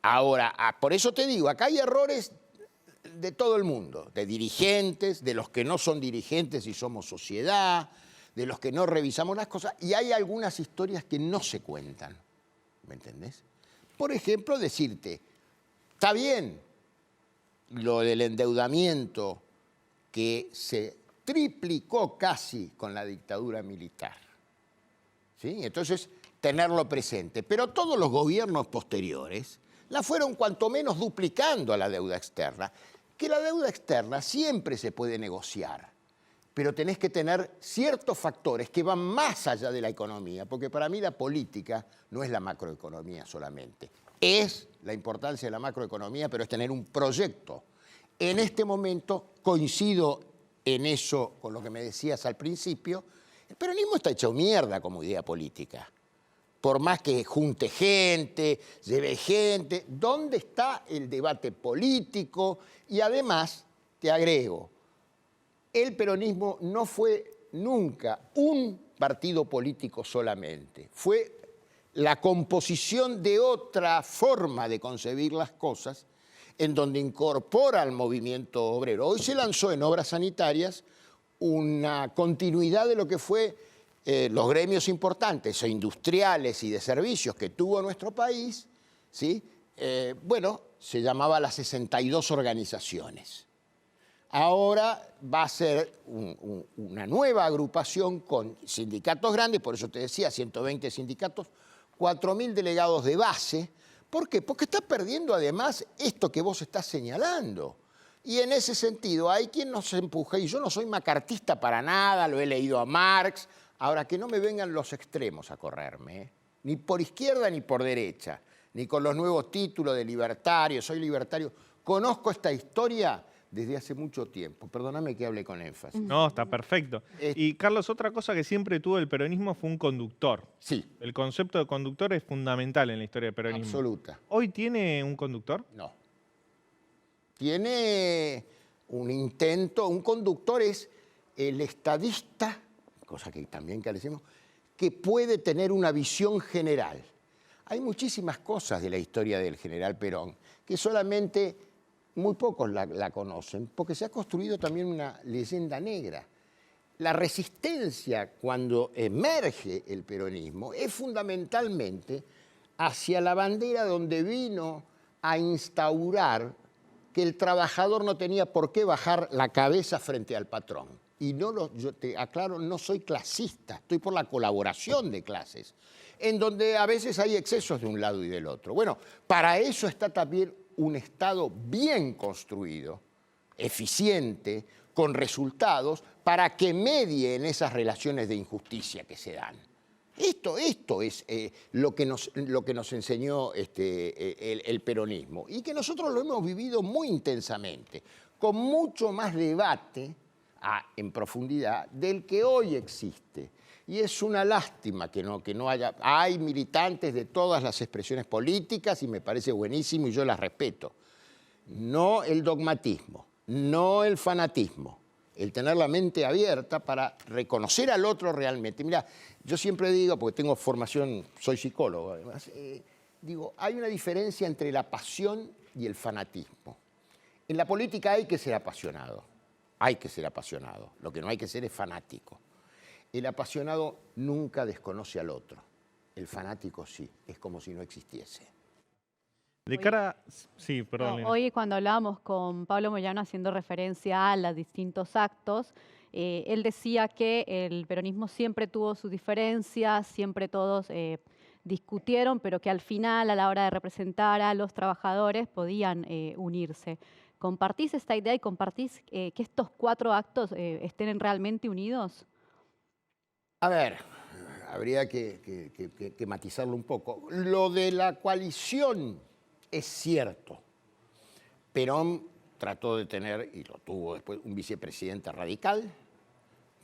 [SPEAKER 10] Ahora, por eso te digo, acá hay errores de todo el mundo, de dirigentes, de los que no son dirigentes y somos sociedad, de los que no revisamos las cosas, y hay algunas historias que no se cuentan, ¿me entendés? Por ejemplo, decirte, está bien lo del endeudamiento que se triplicó casi con la dictadura militar, ¿sí? Entonces, tenerlo presente. Pero todos los gobiernos posteriores la fueron cuanto menos duplicando a la deuda externa, que la deuda externa siempre se puede negociar, pero tenés que tener ciertos factores que van más allá de la economía, porque para mí la política no es la macroeconomía solamente. Es la importancia de la macroeconomía, pero es tener un proyecto. En este momento coincido en eso con lo que me decías al principio. El peronismo está hecho mierda como idea política. Por más que junte gente, lleve gente, ¿dónde está el debate político? Y además, te agrego, el peronismo no fue nunca un partido político solamente. Fue la composición de otra forma de concebir las cosas, en donde incorpora al movimiento obrero. Hoy se lanzó en obras sanitarias una continuidad de lo que fue los gremios importantes, industriales y de servicios que tuvo nuestro país, ¿sí? Bueno, se llamaba las 62 organizaciones. Ahora va a ser una nueva agrupación con sindicatos grandes, por eso te decía, 120 sindicatos, 4.000 delegados de base. ¿Por qué? Porque está perdiendo además esto que vos estás señalando. Y en ese sentido hay quien nos empuja, y yo no soy macartista para nada, lo he leído a Marx. Ahora, que no me vengan los extremos a correrme, ¿eh? Ni por izquierda ni por derecha, ni con los nuevos títulos de libertario, soy libertario. Conozco esta historia desde hace mucho tiempo. Perdóname que hable con énfasis.
[SPEAKER 1] No, está perfecto. Y Carlos, otra cosa que siempre tuvo el peronismo fue un conductor.
[SPEAKER 10] Sí.
[SPEAKER 1] El concepto de conductor es fundamental en la historia del peronismo.
[SPEAKER 10] Absoluta.
[SPEAKER 1] ¿Hoy tiene un conductor?
[SPEAKER 10] No. Tiene un intento, un conductor es el estadista, cosa que también carecemos, que puede tener una visión general. Hay muchísimas cosas de la historia del general Perón que solamente muy pocos la conocen, porque se ha construido también una leyenda negra. La resistencia cuando emerge el peronismo es fundamentalmente hacia la bandera donde vino a instaurar que el trabajador no tenía por qué bajar la cabeza frente al patrón. Y yo te aclaro, no soy clasista, estoy por la colaboración de clases, en donde a veces hay excesos de un lado y del otro. Bueno, para eso está también un Estado bien construido, eficiente, con resultados, para que medie en esas relaciones de injusticia que se dan. Esto es lo que nos enseñó el peronismo y que nosotros lo hemos vivido muy intensamente, con mucho más debate en profundidad del que hoy existe. Y es una lástima que no haya... Hay militantes de todas las expresiones políticas y me parece buenísimo y yo las respeto. No el dogmatismo, no el fanatismo, el tener la mente abierta para reconocer al otro realmente. Mira, yo siempre digo, porque tengo formación, soy psicólogo además, digo, hay una diferencia entre la pasión y el fanatismo. En la política hay que ser apasionado, lo que no hay que ser es fanático. El apasionado nunca desconoce al otro, el fanático sí, es como si no existiese.
[SPEAKER 1] De cara... Sí, perdón. Lina.
[SPEAKER 8] Hoy cuando hablábamos con Pablo Moyano haciendo referencia a los distintos actos, él decía que el peronismo siempre tuvo sus diferencias, siempre todos discutieron, pero que al final, a la hora de representar a los trabajadores, podían unirse. ¿Compartís esta idea y compartís que estos 4 actos estén realmente unidos?
[SPEAKER 10] A ver, habría que matizarlo un poco. Lo de la coalición es cierto. Perón trató de tener, y lo tuvo después, un vicepresidente radical.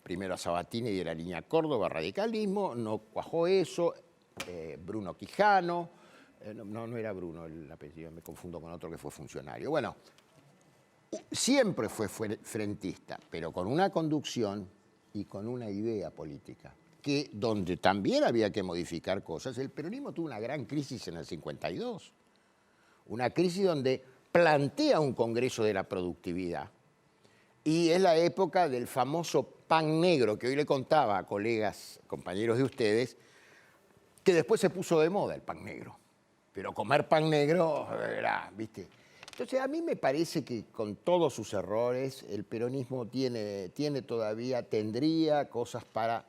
[SPEAKER 10] Primero a Sabatini y de la línea Córdoba, radicalismo, no cuajó eso. Bruno Quijano, no era Bruno el apellido, me confundo con otro que fue funcionario. Bueno, siempre fue frentista, pero con una conducción y con una idea política, que donde también había que modificar cosas. El peronismo tuvo una gran crisis en el 52, una crisis donde plantea un Congreso de la Productividad, y es la época del famoso pan negro, que hoy le contaba a colegas, compañeros de ustedes, que después se puso de moda el pan negro. Pero comer pan negro era, ¿viste? Entonces a mí me parece que con todos sus errores, el peronismo tendría cosas para,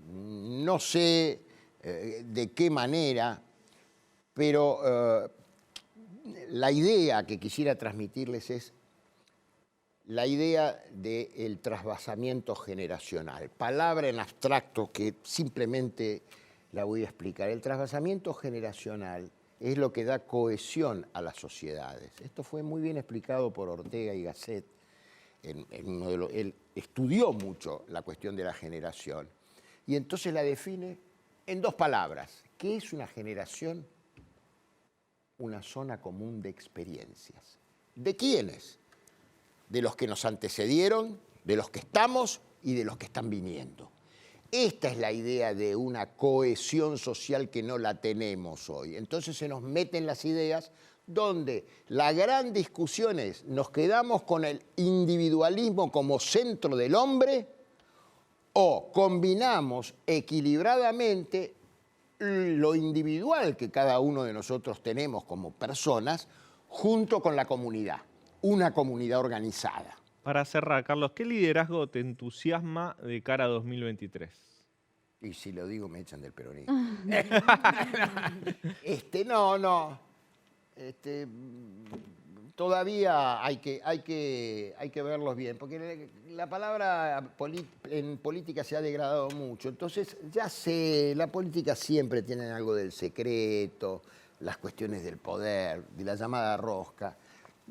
[SPEAKER 10] no sé de qué manera, pero la idea que quisiera transmitirles es la idea del trasvasamiento generacional. Palabra en abstracto que simplemente la voy a explicar. El trasvasamiento generacional es lo que da cohesión a las sociedades. Esto fue muy bien explicado por Ortega y Gasset. Él estudió mucho la cuestión de la generación y entonces la define en 2 palabras. ¿Qué es una generación? Una zona común de experiencias. ¿De quiénes? De los que nos antecedieron, de los que estamos y de los que están viniendo. Esta es la idea de una cohesión social que no la tenemos hoy. Entonces se nos meten las ideas donde la gran discusión es, ¿nos quedamos con el individualismo como centro del hombre o combinamos equilibradamente lo individual que cada uno de nosotros tenemos como personas junto con la comunidad, una comunidad organizada?
[SPEAKER 1] Para cerrar, Carlos, ¿qué liderazgo te entusiasma de cara a 2023?
[SPEAKER 10] Y si lo digo me echan del peronismo. Todavía hay que verlos bien, porque la palabra en política se ha degradado mucho. Entonces, ya sé, la política siempre tiene algo del secreto, las cuestiones del poder, de la llamada rosca.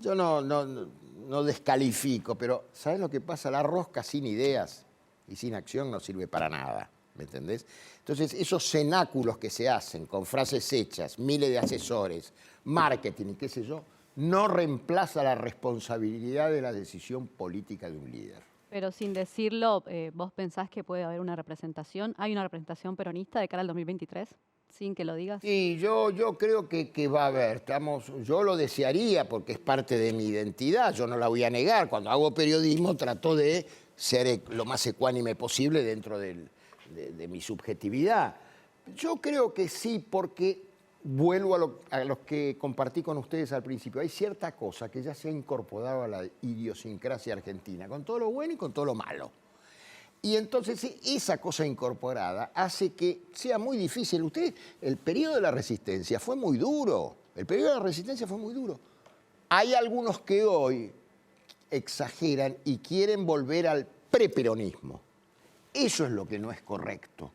[SPEAKER 10] Yo no descalifico, pero ¿sabes lo que pasa? La rosca sin ideas y sin acción no sirve para nada, ¿me entendés? Entonces, esos cenáculos que se hacen con frases hechas, miles de asesores, marketing y qué sé yo, no reemplaza la responsabilidad de la decisión política de un líder.
[SPEAKER 8] Pero sin decirlo, ¿vos pensás que puede haber una representación? ¿Hay una representación peronista de cara al 2023? Sin que lo digas.
[SPEAKER 10] Sí, yo creo que va a haber. Yo lo desearía porque es parte de mi identidad, yo no la voy a negar. Cuando hago periodismo trato de ser lo más ecuánime posible dentro de mi subjetividad. Yo creo que sí, porque vuelvo a lo que compartí con ustedes al principio. Hay cierta cosa que ya se ha incorporado a la idiosincrasia argentina, con todo lo bueno y con todo lo malo. Y entonces esa cosa incorporada hace que sea muy difícil. El periodo de la resistencia fue muy duro. Hay algunos que hoy exageran y quieren volver al preperonismo. Eso es lo que no es correcto.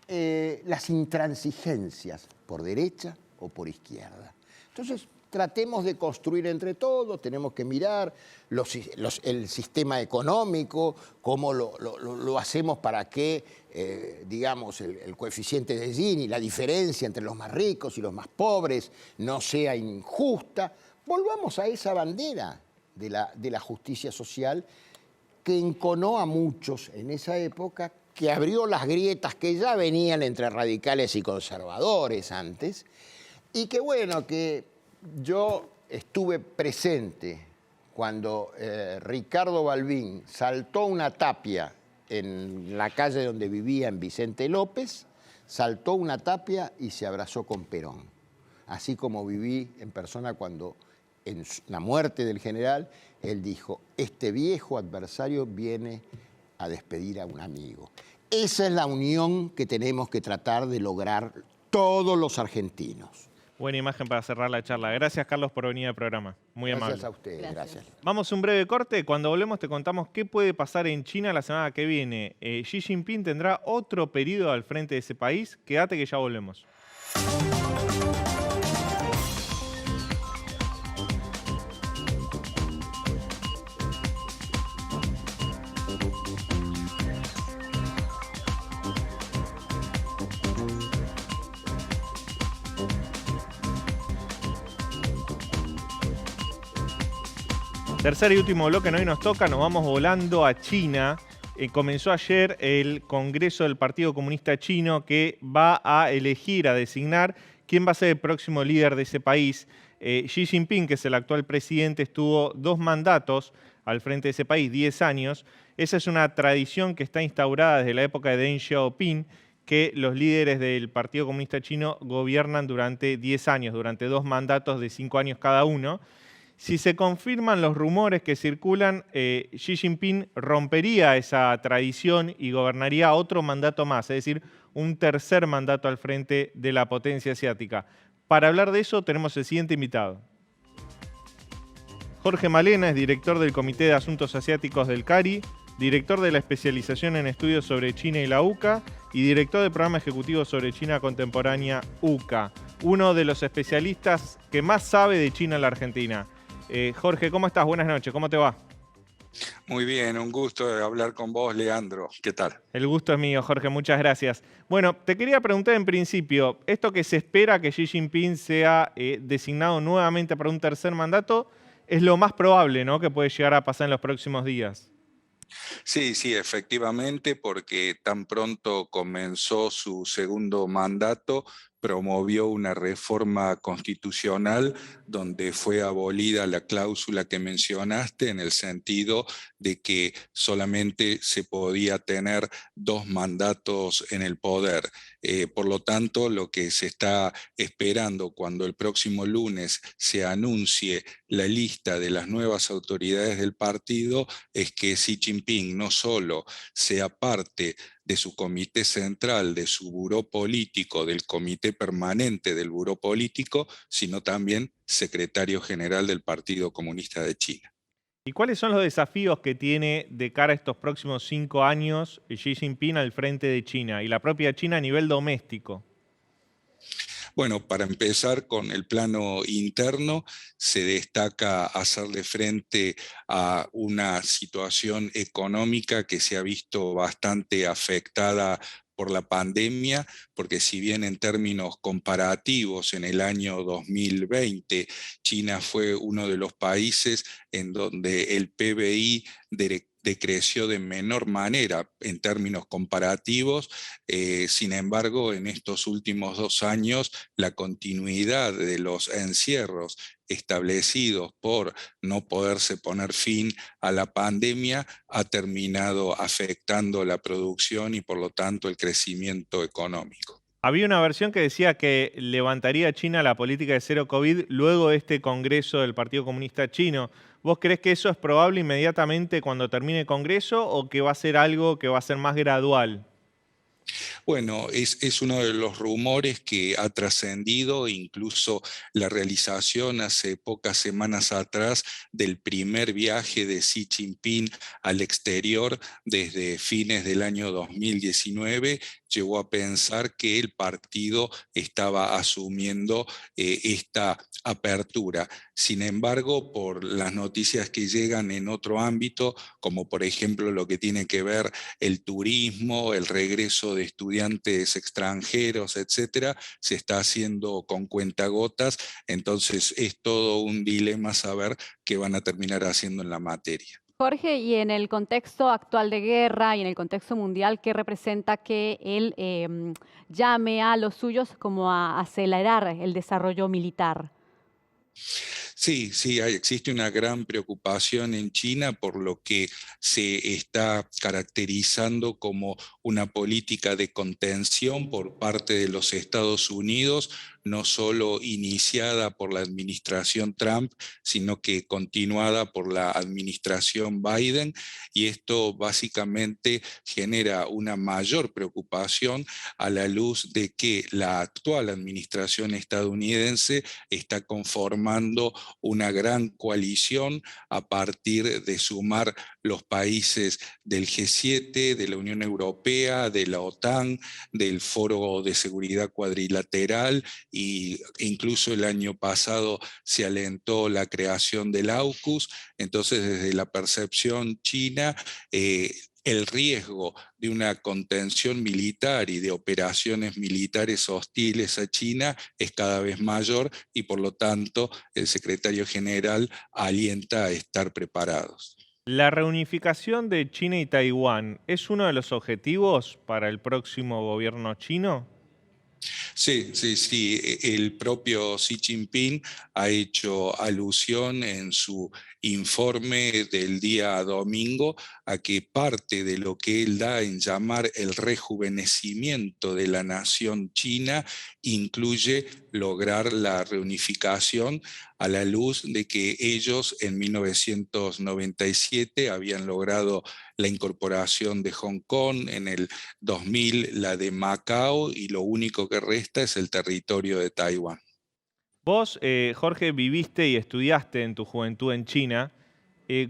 [SPEAKER 10] Las intransigencias por derecha o por izquierda. Entonces, tratemos de construir entre todos, tenemos que mirar el sistema económico, cómo lo hacemos para que, digamos, el coeficiente de Gini, la diferencia entre los más ricos y los más pobres no sea injusta. Volvamos a esa bandera de la justicia social que enconó a muchos en esa época, que abrió las grietas que ya venían entre radicales y conservadores antes, Y qué bueno que yo estuve presente cuando Ricardo Balbín saltó una tapia en la calle donde vivía, en Vicente López, saltó una tapia y se abrazó con Perón. Así como viví en persona cuando, en la muerte del general, él dijo, este viejo adversario viene a despedir a un amigo. Esa es la unión que tenemos que tratar de lograr todos los argentinos.
[SPEAKER 1] Buena imagen para cerrar la charla. Gracias, Carlos, por venir al programa. Muy amable.
[SPEAKER 10] Gracias a ustedes, gracias.
[SPEAKER 1] Vamos a un breve corte. Cuando volvemos te contamos qué puede pasar en China la semana que viene. Xi Jinping tendrá otro periodo al frente de ese país. Quédate que ya volvemos. Tercer y último bloque, hoy nos toca, nos vamos volando a China. Comenzó ayer el Congreso del Partido Comunista Chino que va a elegir, a designar quién va a ser el próximo líder de ese país. Xi Jinping, que es el actual presidente, estuvo 2 mandatos al frente de ese país, 10 años. Esa es una tradición que está instaurada desde la época de Deng Xiaoping, que los líderes del Partido Comunista Chino gobiernan durante 10 años, durante 2 mandatos de 5 años cada uno. Si se confirman los rumores que circulan, Xi Jinping rompería esa tradición y gobernaría otro mandato más, es decir, un tercer mandato al frente de la potencia asiática. Para hablar de eso tenemos el siguiente invitado. Jorge Malena es director del Comité de Asuntos Asiáticos del CARI, director de la especialización en estudios sobre China y la UCA y director del programa ejecutivo sobre China contemporánea UCA, uno de los especialistas que más sabe de China en la Argentina. Jorge, ¿cómo estás? Buenas noches, ¿cómo te va?
[SPEAKER 11] Muy bien, un gusto de hablar con vos, Leandro. ¿Qué tal?
[SPEAKER 1] El gusto es mío, Jorge, muchas gracias. Bueno, te quería preguntar en principio, esto que se espera que Xi Jinping sea designado nuevamente para un tercer mandato, es lo más probable, ¿no?, que puede llegar a pasar en los próximos días.
[SPEAKER 11] Sí, efectivamente, porque tan pronto comenzó su segundo mandato, promovió una reforma constitucional donde fue abolida la cláusula que mencionaste en el sentido de que solamente se podía tener 2 mandatos en el poder. Por lo tanto, lo que se está esperando cuando el próximo lunes se anuncie la lista de las nuevas autoridades del partido es que Xi Jinping no solo sea parte de su comité central, de su buró político, del comité permanente del buró político, sino también secretario general del Partido Comunista de China.
[SPEAKER 1] ¿Y cuáles son los desafíos que tiene de cara a estos próximos 5 años Xi Jinping al frente de China y la propia China a nivel doméstico?
[SPEAKER 11] Bueno, para empezar con el plano interno, se destaca hacerle frente a una situación económica que se ha visto bastante afectada por la pandemia, porque si bien en términos comparativos en el año 2020 China fue uno de los países en donde el PBI decreció de menor manera en términos comparativos, sin embargo, en estos últimos 2 años, la continuidad de los encierros establecidos por no poderse poner fin a la pandemia ha terminado afectando la producción y por lo tanto el crecimiento económico.
[SPEAKER 1] Había una versión que decía que levantaría China la política de cero COVID luego de este Congreso del Partido Comunista Chino. ¿Vos creés que eso es probable inmediatamente cuando termine el Congreso o que va a ser algo que va a ser más gradual?
[SPEAKER 11] Bueno, es uno de los rumores que ha trascendido, incluso la realización hace pocas semanas atrás del primer viaje de Xi Jinping al exterior desde fines del año 2019, llegó a pensar que el partido estaba asumiendo esta apertura. Sin embargo, por las noticias que llegan en otro ámbito, como por ejemplo lo que tiene que ver el turismo, el regreso de estudiantes extranjeros, etcétera, se está haciendo con cuentagotas, entonces es todo un dilema saber qué van a terminar haciendo en la materia.
[SPEAKER 8] Jorge, y en el contexto actual de guerra y en el contexto mundial, ¿qué representa que él llame a los suyos como a acelerar el desarrollo militar?
[SPEAKER 11] Sí, sí, existe una gran preocupación en China por lo que se está caracterizando como una política de contención por parte de los Estados Unidos, no solo iniciada por la administración Trump, sino que continuada por la administración Biden, y esto básicamente genera una mayor preocupación a la luz de que la actual administración estadounidense está conformando una gran coalición a partir de sumar los países del G7, de la Unión Europea, de la OTAN, del Foro de Seguridad Cuadrilateral, e incluso el año pasado se alentó la creación del AUKUS. Entonces, desde la percepción china, el riesgo de una contención militar y de operaciones militares hostiles a China es cada vez mayor, y por lo tanto el secretario general alienta a estar preparados.
[SPEAKER 1] ¿La reunificación de China y Taiwán es uno de los objetivos para el próximo gobierno chino?
[SPEAKER 11] Sí, sí, sí. El propio Xi Jinping ha hecho alusión en su informe del día domingo a que parte de lo que él da en llamar el rejuvenecimiento de la nación china incluye lograr la reunificación, a la luz de que ellos en 1997 habían logrado la incorporación de Hong Kong, en el 2000 la de Macao, y lo único que resta es el territorio de Taiwán.
[SPEAKER 1] Vos, Jorge, viviste y estudiaste en tu juventud en China.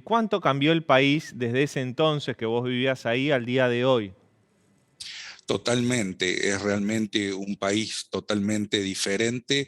[SPEAKER 1] ¿Cuánto cambió el país desde ese entonces que vos vivías ahí al día de hoy?
[SPEAKER 11] Totalmente, es realmente un país totalmente diferente,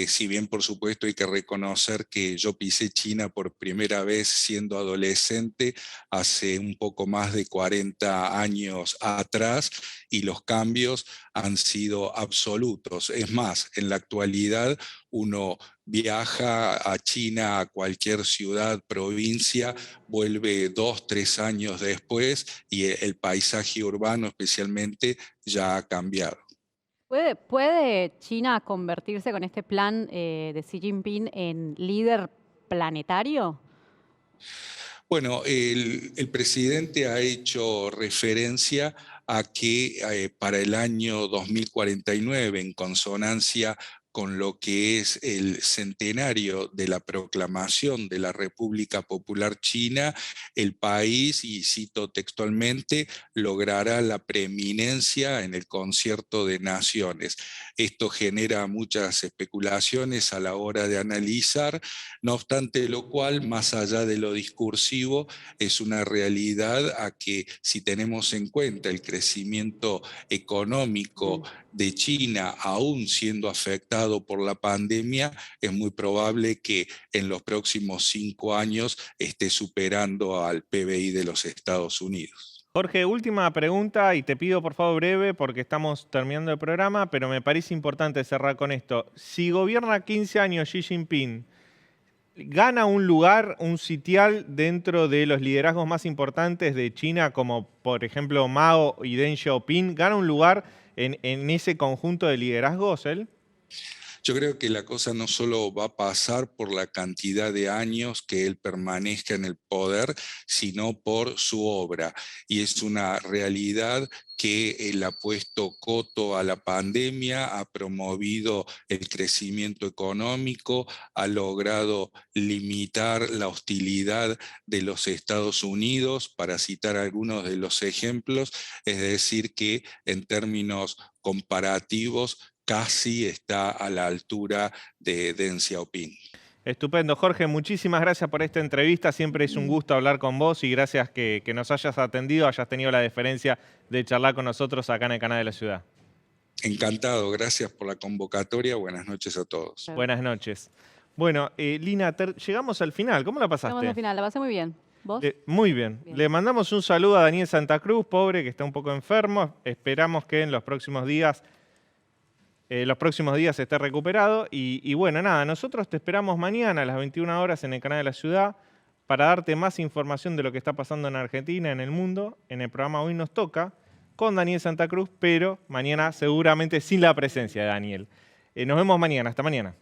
[SPEAKER 11] si bien por supuesto hay que reconocer que yo pisé China por primera vez siendo adolescente hace un poco más de 40 años atrás, y los cambios han sido absolutos. Es más, en la actualidad uno viaja a China, a cualquier ciudad, provincia, vuelve 2, 3 años después y el paisaje urbano especialmente ya ha cambiado.
[SPEAKER 8] ¿Puede China convertirse con este plan de Xi Jinping en líder planetario?
[SPEAKER 11] Bueno, el presidente ha hecho referencia a que para el año 2049, en consonancia con lo que es el centenario de la proclamación de la República Popular China, el país, y cito textualmente, logrará la preeminencia en el concierto de naciones. Esto genera muchas especulaciones a la hora de analizar, no obstante lo cual, más allá de lo discursivo, es una realidad a que, si tenemos en cuenta el crecimiento económico de China, aún siendo afectado por la pandemia, es muy probable que en los próximos 5 años esté superando al PBI de los Estados Unidos.
[SPEAKER 1] Jorge, última pregunta, y te pido por favor breve porque estamos terminando el programa, pero me parece importante cerrar con esto. Si gobierna 15 años Xi Jinping, ¿gana un lugar, un sitial dentro de los liderazgos más importantes de China, como por ejemplo Mao y Deng Xiaoping? ¿Gana un lugar en ese conjunto de liderazgos él?
[SPEAKER 11] Yo creo que la cosa no solo va a pasar por la cantidad de años que él permanezca en el poder, sino por su obra. Y es una realidad que él ha puesto coto a la pandemia, ha promovido el crecimiento económico, ha logrado limitar la hostilidad de los Estados Unidos, para citar algunos de los ejemplos. Es decir, que en términos comparativos casi está a la altura de Deng Xiaoping.
[SPEAKER 1] Estupendo. Jorge, muchísimas gracias por esta entrevista. Siempre es un gusto hablar con vos y gracias que nos hayas atendido, hayas tenido la deferencia de charlar con nosotros acá en el canal de la ciudad.
[SPEAKER 11] Encantado, gracias por la convocatoria. Buenas noches a todos.
[SPEAKER 1] Buenas noches. Bueno, Lina, llegamos al final. ¿Cómo la pasaste?
[SPEAKER 8] Llegamos al final, la pasé muy bien. ¿Vos?
[SPEAKER 1] Muy bien. Le mandamos un saludo a Daniel Santa Cruz, pobre, que está un poco enfermo. Esperamos que en los próximos días esté recuperado. Y bueno, nada, nosotros te esperamos mañana a las 21 horas en el canal de la ciudad para darte más información de lo que está pasando en Argentina, en el mundo, en el programa Hoy Nos Toca, con Daniel Santa Cruz, pero mañana seguramente sin la presencia de Daniel. Nos vemos mañana. Hasta mañana.